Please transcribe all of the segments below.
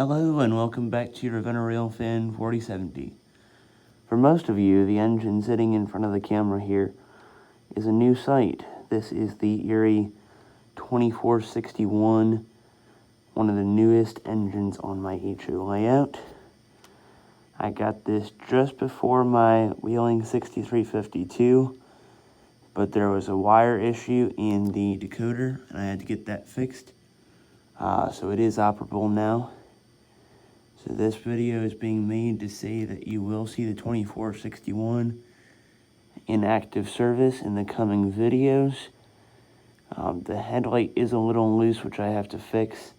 Hello and welcome back to Ravenna Railfan 4070. For most of you, the engine sitting in front of the camera here is a new sight. This is the Erie 2461, one of the newest engines on my HO layout. I got this just before my Wheeling 6352, but there was a wire issue in the decoder and I had to get that fixed. So it is operable now. So this video is being made to say that you will see the 2461 in active service in the coming videos. The headlight is a little loose, which I have to fix,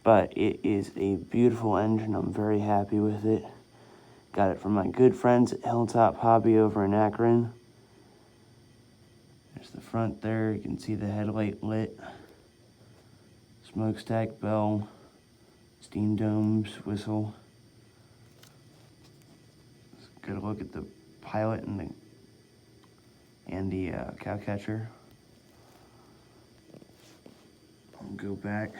but it is a beautiful engine. I'm very happy with it. Got it from my good friends at Hilltop Hobby over in Akron. There's the front there. You can see the headlight lit. Smokestack bell. Steam domes, whistle. Let's get a look at the pilot and the cow catcher. I'll go back.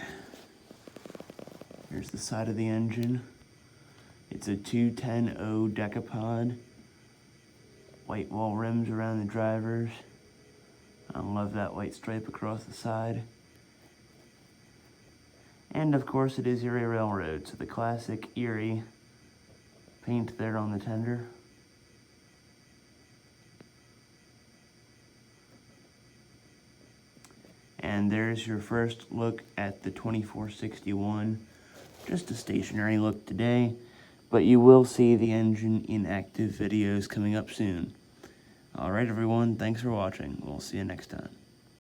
Here's the side of the engine. It's a 2160 Decapod. White wall rims around the drivers. I love that white stripe across the side. And of course it is Erie Railroad, so the classic Erie paint there on the tender. And there's your first look at the 2461. Just a stationary look today, but you will see the engine in active videos coming up soon. Alright everyone, thanks for watching. We'll see you next time.